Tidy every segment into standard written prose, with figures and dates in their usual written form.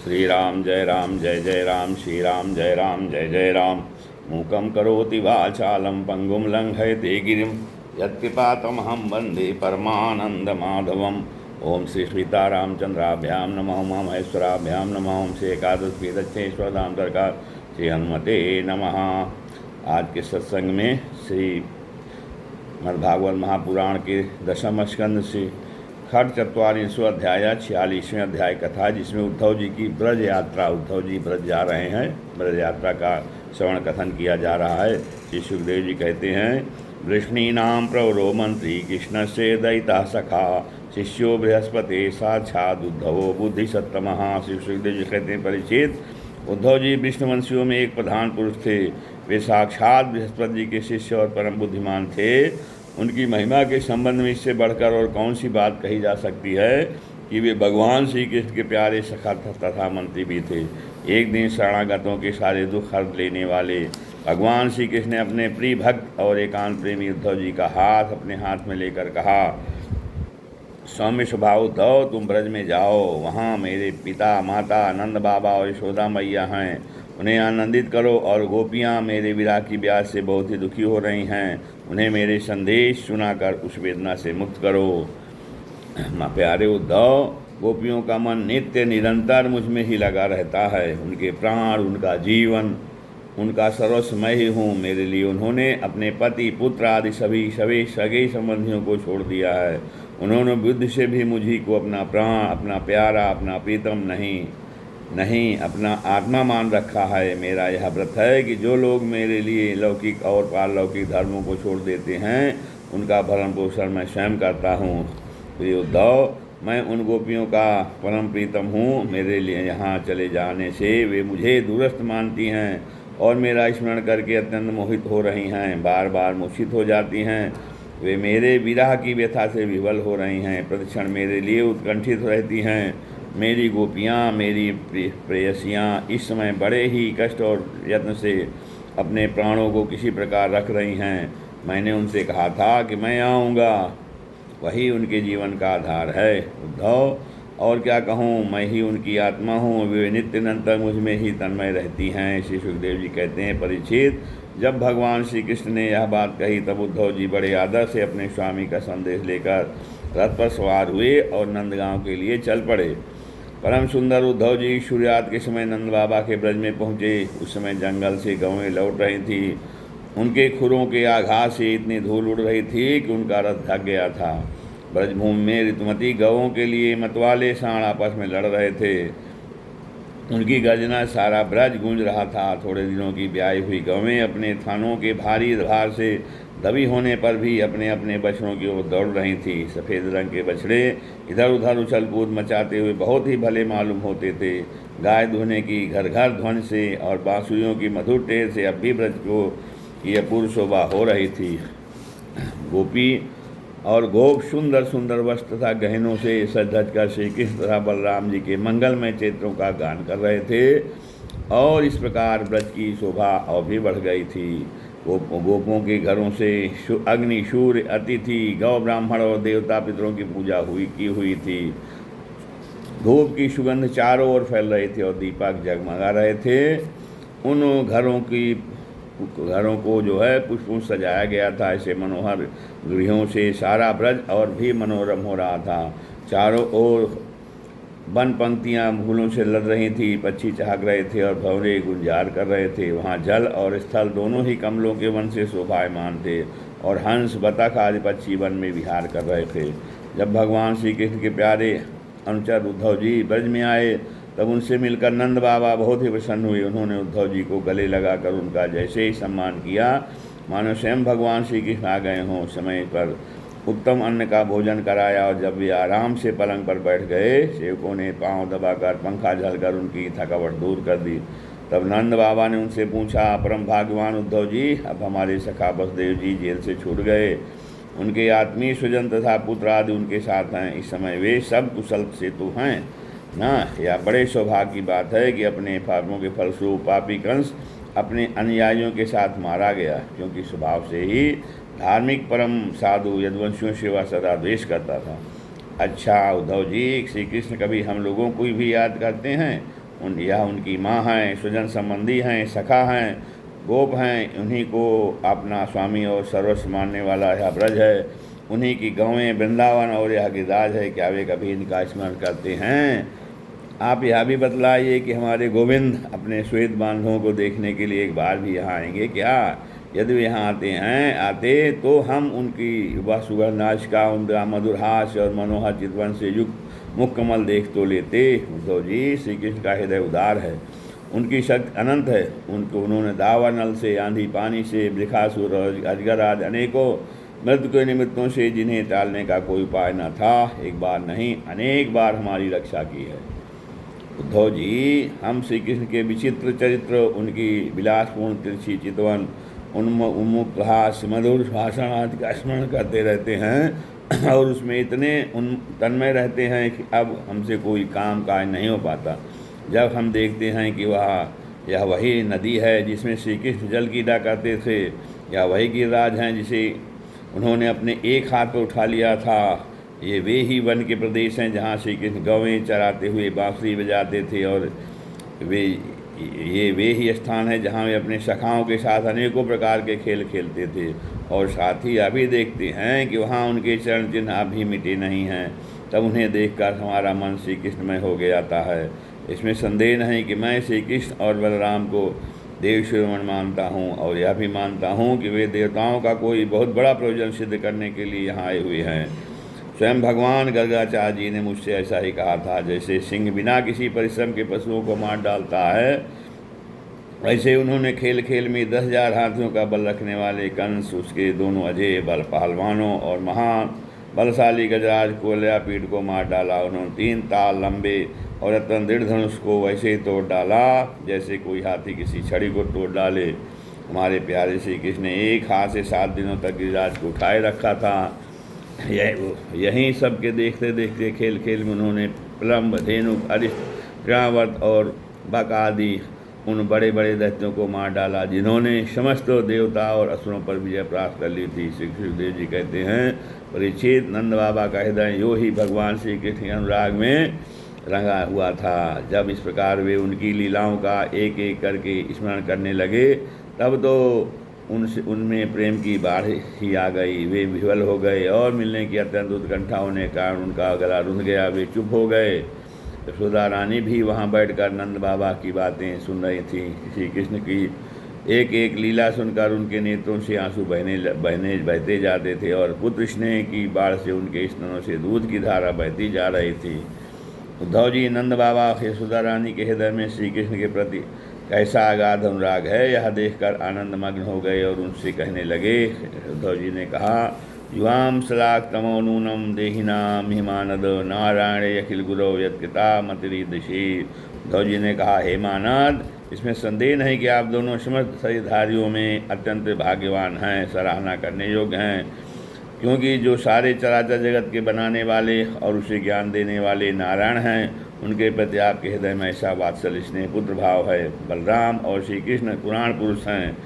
श्री राम जय जय राम, श्री राम जय जय राम। मूकं करोति वाचालं पंगुं लंघयते गिरिं, यत्कृपातमहं वन्दे परमानन्दमाधवम्। ओम श्री सीतारामचंद्राभ्यां नमः, उमा महेश्वराभ्यां नमः, ओम श्री एकादशेश्वरधाम सरकार श्री हनुमते नमः। आज के सत्संग में श्री मद्भागवत महापुराण के दशम स्कंद से खट 44वां अध्याय 46वें अध्याय कथा, जिसमें उद्धव जी की ब्रज यात्रा, उद्धव जी ब्रज जा रहे हैं, ब्रज यात्रा का श्रवण कथन किया जा रहा है। श्री सुखदेव जी कहते हैं, वृष्णीनाम प्रवरो मंत्री कृष्ण से दयिता सखा, शिष्यो बृहस्पति साक्षात उद्धवो बुद्धि सत्तमः। श्री सुखदेव जी कहते हैं, परीक्षित, उद्धव जी विष्णुवंशियों में एक प्रधान पुरुष थे। वे साक्षात बृहस्पति जी के शिष्य और परम बुद्धिमान थे। उनकी महिमा के संबंध में इससे बढ़कर और कौन सी बात कही जा सकती है कि वे भगवान श्री कृष्ण के प्यारे सखा तथा मंत्री भी थे। एक दिन शरणागतों के सारे दुख हर लेने वाले भगवान श्री कृष्ण ने अपने प्रिय भक्त और एकांत प्रेमी उद्धव जी का हाथ अपने हाथ में लेकर कहा, सौम्य स्वभाव उद्धव, तुम ब्रज में जाओ, वहाँ मेरे पिता माता नंद बाबा और यशोदा मैया हैं, उन्हें आनंदित करो। और गोपियाँ मेरे विरह की ब्याज से बहुत ही दुखी हो रही हैं, उन्हें मेरे संदेश सुनाकर उस वेदना से मुक्त करो। प्यारे उद्धव, गोपियों का मन नित्य निरंतर मुझ में ही लगा रहता है। उनके प्राण, उनका जीवन, उनका सर्वस्व मैं ही हूँ। मेरे लिए उन्होंने अपने पति पुत्र आदि सभी सगे संबंधियों को छोड़ दिया है। उन्होंने बुद्धि से भी मुझी को अपना प्राण, अपना प्यारा, अपना प्रीतम नहीं अपना आत्मा मान रखा है। मेरा यह व्रत है कि जो लोग मेरे लिए लौकिक और पारलौकिक धर्मों को छोड़ देते हैं, उनका भरण पोषण मैं स्वयं करता हूँ। प्रिय उद्धव, मैं उन गोपियों का परम प्रीतम हूँ। मेरे लिए यहाँ चले जाने से वे मुझे दूरस्थ मानती हैं और मेरा स्मरण करके अत्यंत मोहित हो रही हैं, बार बार मूर्छित हो जाती हैं। वे मेरे विरह की व्यथा से विवल हो रही हैं, प्रतिक्षण मेरे लिए उत्कंठित रहती हैं। मेरी गोपियाँ, मेरी प्रेयसियाँ इस समय बड़े ही कष्ट और यत्न से अपने प्राणों को किसी प्रकार रख रही हैं। मैंने उनसे कहा था कि मैं आऊँगा, वही उनके जीवन का आधार है। उद्धव, और क्या कहूँ, मैं ही उनकी आत्मा हूँ। वे नित्य निरंतर मुझ में ही तन्मय रहती हैं। श्री सुखदेव जी कहते हैं, परीक्षित, जब भगवान श्री कृष्ण ने यह बात कही तब उद्धव जी बड़े आदर से अपने स्वामी का संदेश लेकर रथ पर सवार हुए और नंदगांव के लिए चल पड़े। परम सुंदर उद्धव जी सूर्यास्त के समय नंद बाबा के ब्रज में पहुँचे। उस समय जंगल से गौएं लौट रही थी। उनके खुरों के आघात से इतनी धूल उड़ रही थी कि उनका रथ ढक गया था। ब्रजभूमि में ऋतुमती गौओं के लिए मतवाले सांड आपस में लड़ रहे थे। उनकी गर्जना सारा ब्रज गूंज रहा था। थोड़े दिनों की ब्याई हुई गौएं अपने थानों के भारी भार से दबी होने पर भी अपने अपने बछड़ों की ओर दौड़ रही थी। सफ़ेद रंग के बछड़े इधर उधर उछल कूद मचाते हुए बहुत ही भले मालूम होते थे। गाय धोने की घर घर ध्वनि से और बांसुरियों की मधुर टेर से अब भी ब्रज को की अपूर्व शोभा हो रही थी। गोपी और गोप सुंदर सुंदर वस्त्र तथा गहनों से सज धज कर श्री कृष्ण तथा बलराम जी के मंगलमय चरित्रों का गान कर रहे थे और इस प्रकार ब्रज की शोभा और भी बढ़ गई थी। गोपों के घरों से अग्नि, सूर्य, अतिथि, गौ, ब्राह्मण और देवता पितरों की पूजा की हुई थी। धूप की सुगंध चारों ओर फैल रही थी और दीपक जगमगा रहे थे। उन घरों को जो है पुष्पों सजाया गया था। ऐसे मनोहर गृहों से सारा ब्रज और भी मनोरम हो रहा था। चारों ओर वन पंक्तियाँ फूलों से लड़ रही थी, पक्षी चहक रहे थे और भंवरे गुंजार कर रहे थे। वहाँ जल और स्थल दोनों ही कमलों के वन से शोभायमान थे और हंस, बतख आदि पक्षी वन में विहार कर रहे थे। जब भगवान श्री कृष्ण के प्यारे अनुचर उद्धव जी ब्रज में आए तब उनसे मिलकर नंद बाबा बहुत ही प्रसन्न हुए। उन्होंने उद्धव जी को गले लगाकर उनका जैसे ही सम्मान किया मानो स्वयं भगवान श्री कृष्ण आ गए हों। समय पर उत्तम अन्न का भोजन कराया और जब वे आराम से पलंग पर बैठ गए, सेवकों ने पांव दबाकर पंखा झलकर उनकी थकावट दूर कर दी। तब नंद बाबा ने उनसे पूछा, परम भाग्यवान उद्धव जी, अब हमारे सखा वसुदेव जी जेल से छूट गए। उनके आत्मीय स्वजन तथा पुत्र आदि उनके साथ हैं। इस समय वे सब कुशल से तो हैं ना। यह बड़े सौभाग्य की बात है कि अपने पापों के फलस्वरूप पापी कंस अपने अनुयायियों के साथ मारा गया, क्योंकि स्वभाव से ही धार्मिक परम साधु यदुवंशियों से वह सदा द्वेष करता था। अच्छा उद्धव जी, श्री कृष्ण कभी हम लोगों को भी याद करते हैं? यह उनकी माँ हैं, स्वजन संबंधी हैं, सखा हैं, गोप हैं। उन्हीं को अपना स्वामी और सर्वस्व मानने वाला यह ब्रज है। उन्हीं की गौएँ वृंदावन और यह गिरिराज है। क्या वे कभी इनका स्मरण करते हैं? आप यह भी बतलाइए कि हमारे गोविंद अपने श्वेत बांधवों को देखने के लिए एक बार भी यहाँ आएंगे क्या? यदि वे यहाँ आते तो हम उनकी वह सुगंधनाशिका, उनका मधुर हास्य और मनोहर चितवन से युक्त मुख कमल देख तो लेते। उद्धव जी, श्री कृष्ण का हृदय उदार है, उनकी शक्ति अनंत है। उन्होंने दावानल से, आंधी पानी से, वृखासुर और अजगर आदि अनेकों मृत्यु के निमित्तों से, जिन्हें टालने का कोई उपाय न था, एक बार नहीं अनेक बार हमारी रक्षा की है। उद्धव जी, हम श्री कृष्ण के विचित्र चरित्र, उनकी विलासपूर्ण तिरछी चितवन, उन्मुक्त हास्य, मधुर भाषण आदि का स्मरण करते रहते हैं और उसमें इतने तन्मय रहते हैं कि अब हमसे कोई काम काज नहीं हो पाता। जब हम देखते हैं कि यह वही नदी है जिसमें श्री कृष्ण जल क्रीड़ा करते थे, या वही गिरिराज हैं जिसे उन्होंने अपने एक हाथ पर उठा लिया था, ये वे ही वन के प्रदेश हैं जहाँ श्री कृष्ण गौवें चराते हुए बांसुरी बजाते थे, और वे ही स्थान है जहाँ वे अपने सखाओं के साथ अनेकों प्रकार के खेल खेलते थे। और साथ ही अभी देखते हैं कि वहाँ उनके चरण चिन्ह अभी मिटे नहीं हैं। तब उन्हें देखकर हमारा मन श्री कृष्णमय हो जाता है। इसमें संदेह नहीं कि मैं श्री कृष्ण और बलराम को देव शिरोमणि मानता हूँ, और यह भी मानता हूँ कि वे देवताओं का कोई बहुत बड़ा प्रयोजन सिद्ध करने के लिए यहाँ आए हुए हैं। स्वयं भगवान गर्गाचार्य जी ने मुझसे ऐसा ही कहा था। जैसे सिंह बिना किसी परिश्रम के पशुओं को मार डालता है, वैसे उन्होंने खेल खेल में 10,000 हाथियों का बल रखने वाले कंस, उसके दोनों अजय बल पहलवानों और महान बलशाली गजराज कोल्यापीठ को मार डाला। उन्होंने 3 ताल लंबे और अत्यंत दृढ़ धनुष को वैसे ही तोड़ डाला जैसे कोई हाथी किसी छड़ी को तोड़ डाले। हमारे प्यारे श्री कृष्ण ने एक हाथ से 7 दिनों तक गिरिराज को उठाए रखा था। यहीं सबके देखते देखते खेल खेल में उन्होंने प्लम्ब, धेनुक, अरिष्ट, क्रावत और बक आदि उन बड़े बड़े दैत्यों को मार डाला जिन्होंने समस्त देवता और असुरों पर विजय प्राप्त कर ली थी। श्री सुखदेव जी कहते हैं, परीक्षित, नंद बाबा का हृदय यो ही भगवान श्री कृष्ण के अनुराग में रंगा हुआ था। जब इस प्रकार वे उनकी लीलाओं का एक एक करके स्मरण करने लगे, तब तो उनमें प्रेम की बाढ़ ही आ गई। वे विह्वल हो गए और मिलने की अत्यंत उत्कंठा होने के कारण उनका गला रुंध गया। वे चुप हो गए। यशोदा रानी भी वहाँ बैठकर नंद बाबा की बातें सुन रही थी। श्री कृष्ण की एक एक लीला सुनकर उनके नेत्रों से आंसू बहते जाते थे, और पुत्र स्नेह की बाढ़ से उनके स्तनों से दूध की धारा बहती जा रही थी। उद्धव जी, नंद बाबा यशोदा रानी के हृदय में श्री कृष्ण के प्रति कैसा अगाध अनुराग है, यह देखकर आनंद मग्न हो गए और उनसे कहने लगे। उद्धव जी ने कहा, युवाम सलाक तमो नूनम देहिनाम हिमानद नारायण अखिल गुरु यत्कृता मतिरिदशी। उद्धव जी ने कहा, हे मानद, इसमें संदेह नहीं कि आप दोनों समस्त शरीरधारियों में अत्यंत भाग्यवान हैं, सराहना करने योग्य हैं, क्योंकि जो सारे चराचर जगत के बनाने वाले और उसे ज्ञान देने वाले नारायण हैं, उनके प्रति आपके हृदय में ऐसा वात्सल्य स्नेह पुत्र भाव है। बलराम और श्री कृष्ण पुराण पुरुष हैं,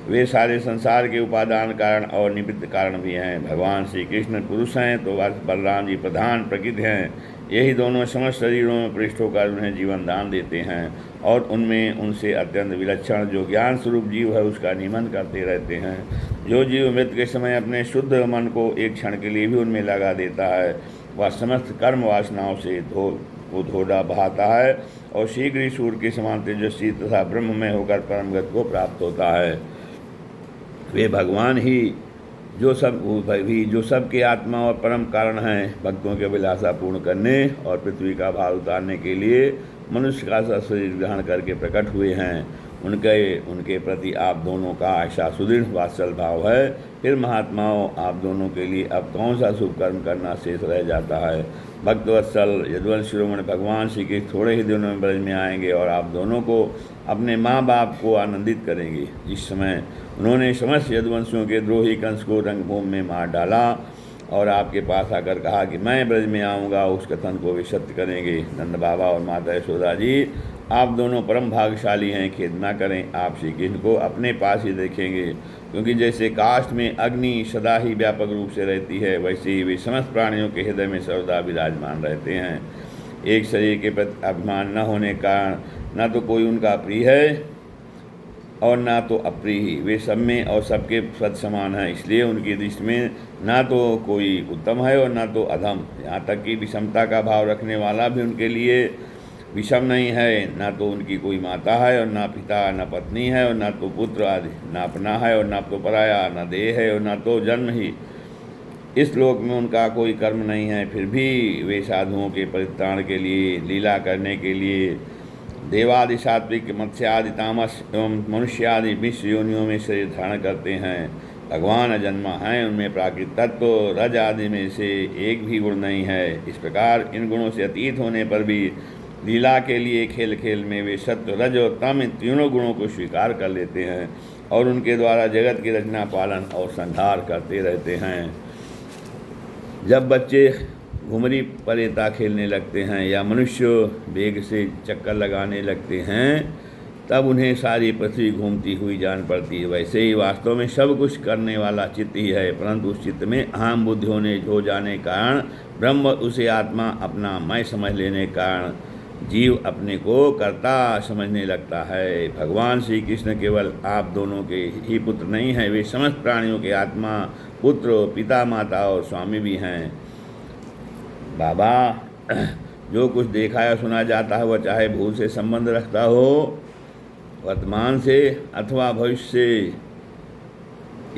वे सारे संसार के उपादान कारण और निमित्त कारण भी हैं। भगवान श्री कृष्ण पुरुष हैं तो बलराम जी प्रधान प्रकृति हैं। यही दोनों समस्त शरीरों में प्रविष्ट होकर उन्हें जीवन दान देते हैं, और उनमें उनसे अत्यंत विलक्षण जो ज्ञान स्वरूप जीव है उसका निमन करते रहते हैं। जो जीव मृत्यु के समय अपने शुद्ध मन को एक क्षण के लिए भी उनमें लगा देता है, वह समस्त कर्म वासनाओं से धोड़ा बहाता है और शीघ्र ही सूर्य के समान तेजस्वी तथा ब्रह्ममय होकर परमगत को प्राप्त होता है। वे भगवान ही जो सबके आत्मा और परम कारण हैं, भक्तों के अभिलाषा पूर्ण करने और पृथ्वी का भार उतारने के लिए मनुष्य का सा शरीर ग्रहण करके प्रकट हुए हैं। उनके प्रति आप दोनों का ऐसा सुदृढ़ वात्सल भाव है। फिर महात्माओं, आप दोनों के लिए अब कौन सा शुभ कर्म करना शेष रह जाता है। भक्तवत्सल यदुवंश शिरोमणि भगवान श्री कृष्ण थोड़े ही दिनों में ब्रज में आएंगे और आप दोनों को अपने माँ बाप को आनंदित करेंगे। जिस समय उन्होंने समस्त यदुवंशियों के द्रोही कंस को रंगभूमि में मार डाला और आपके पास आकर कहा कि मैं ब्रज में आऊँगा, उस कथन को वे सत्य करेंगे। नंद बाबा और माता यशोदा जी, आप दोनों परम भाग्यशाली हैं, खेद न करें। आप श्री कृष्ण को अपने पास ही देखेंगे, क्योंकि जैसे काष्ठ में अग्नि सदा ही व्यापक रूप से रहती है, वैसे ही वे समस्त प्राणियों के हृदय में सर्वदा विराजमान रहते हैं। एक शरीर के प्रति अभिमान न होने का कारण न तो कोई उनका प्रिय है और ना तो अप्रिय ही। वे सब में और सबके सद समान हैं, इसलिए उनकी दृष्टि में ना तो कोई उत्तम है और ना तो अधम। यहाँ तक कि विषमता का भाव रखने वाला भी उनके लिए विषम नहीं है। ना तो उनकी कोई माता है और ना पिता, ना पत्नी है और ना तो पुत्र आदि, ना अपना है और ना तो पराया, ना देह है और ना तो जन्म ही। इस लोक में उनका कोई कर्म नहीं है, फिर भी वे साधुओं के परित्राण के लिए, लीला करने के लिए देवादि, सात्विक, मत्स्य आदि, तामस एवं मनुष्य आदि मिश्र योनियों में शरीर धारण करते हैं। भगवान अजन्मा हैं, उनमें प्राकृत तत्व रज आदि में से एक भी गुण नहीं है। इस प्रकार इन गुणों से अतीत होने पर भी लीला के लिए खेल खेल में वे सत्व, रज और तम इन तीनों गुणों को स्वीकार कर लेते हैं और उनके द्वारा जगत की रचना, पालन और संहार करते रहते हैं। जब बच्चे घुमरी परेता खेलने लगते हैं या मनुष्य वेग से चक्कर लगाने लगते हैं, तब उन्हें सारी पृथ्वी घूमती हुई जान पड़ती है। वैसे ही वास्तव में सब कुछ करने वाला चित्त ही है, परंतु उस चित्त में अहम बुद्धि होने हो जाने के कारण ब्रह्म उसे आत्मा अपना मैं समझ लेने के कारण जीव अपने को कर्ता समझने लगता है। भगवान श्री कृष्ण केवल आप दोनों के ही पुत्र नहीं हैं, वे समस्त प्राणियों के आत्मा, पुत्र, पिता, माता और स्वामी भी हैं। बाबा, जो कुछ देखा या सुना जाता है वह चाहे भूत से संबंध रखता हो, वर्तमान से अथवा भविष्य से,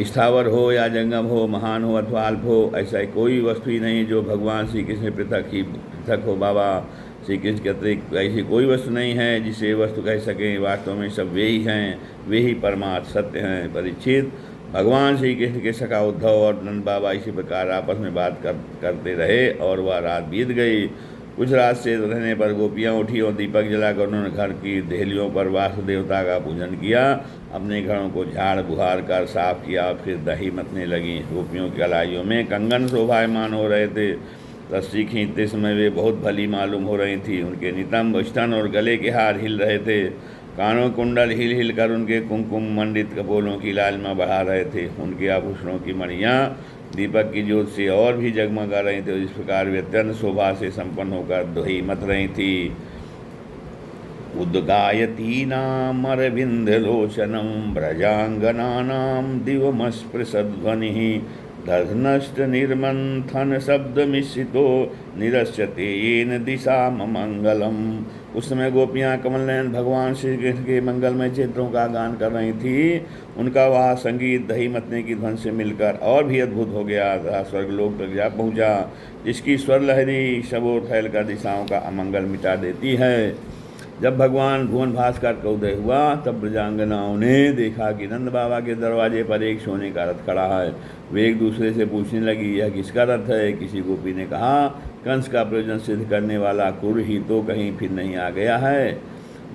स्थावर हो या जंगम हो, महान हो अथवा अल्प हो, ऐसा कोई वस्तु ही नहीं जो भगवान श्री कृष्ण पृथक हो। बाबा, श्री कृष्ण के अतिरिक्त ऐसी कोई वस्तु नहीं है जिसे वस्तु कह सकें। वास्तव में सब वे ही हैं, वे ही परमार्थ सत्य हैं। परीक्षित, भगवान श्री कृष्ण के सखा उद्धव और नंद बाबा इसी प्रकार आपस में बात करते रहे और वह रात बीत गई। कुछ रात से रहने पर गोपियाँ उठी और दीपक जलाकर उन्होंने घर की देहलियों पर वासुदेवता का पूजन किया, अपने घरों को झाड़ बुहार कर साफ किया, फिर दही मतने लगी। गोपियों की कलाइयों में कंगन शोभायमान हो रहे थे। रस्सी खींचते समय वे बहुत भली मालूम हो रही थी। उनके नितंब, स्तन और गले के हार हिल रहे थे। कानों कुंडल हिल हिल कर उनके कुमकुम मंडित कपोलों की लालिमा बढ़ा रहे थे। उनके आभूषणों की मणियाँ दीपक की ज्योत से और भी जगमगा रही थी। इस प्रकार वे अत्यंत शोभा से संपन्न होकर दही मत रही थी। उद्गायती नाम अरविंदलोचनम व्रजांगनानाम दिवमस्पृशध्वनिः दधनष्ट निर्मंथन शब्द मिश्रितो निरस्यते येन दिशा मंगलम। उस समय गोपियाँ कमल नयन भगवान श्री कृष्ण के मंगलमय चित्रों का गान कर रही थी। उनका वह संगीत दही मतने की ध्वनि से मिलकर और भी अद्भुत हो गया तथा स्वर्गलोक तक जा पहुँचा, जिसकी स्वर लहरी सबोर फैलकर दिशाओं का अमंगल मिटा देती है। जब भगवान भुवन भास्कर का उदय हुआ तब ब्रजांगनाओं ने देखा कि नंद बाबा के दरवाजे पर एक सोने का रथ खड़ा है। वे एक दूसरे से पूछने लगी, यह किसका रथ है? किसी गोपी ने कहा, कंस का प्रयोजन सिद्ध करने वाला कुर ही तो कहीं फिर नहीं आ गया है,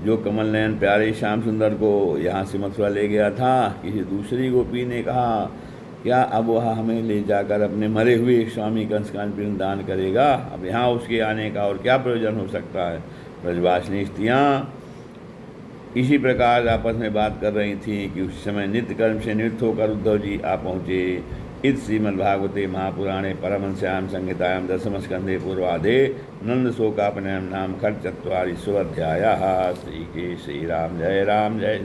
जो कमल नयन प्यारे श्याम सुंदर को यहाँ से मथुरा ले गया था। किसी दूसरी गोपी ने कहा, क्या अब वह हमें ले जाकर अपने मरे हुए स्वामी कंस का दान करेगा? अब यहाँ उसके आने का और क्या प्रयोजन हो सकता है? ब्रजवासिनी स्त्रियाँ इसी प्रकार आपस में बात कर रही थीं कि उस समय नित्य कर्म से निवृत्त होकर उद्धव जी आ पहुँचे। इस श्रीमद्भागवते महापुराणे परमहंस्यां संहितायां दशमस्कन्धे पूर्वाधे नंदशोकापनयनं नाम खट्चत्वारिंशोऽध्यायः। श्री राम जय जय।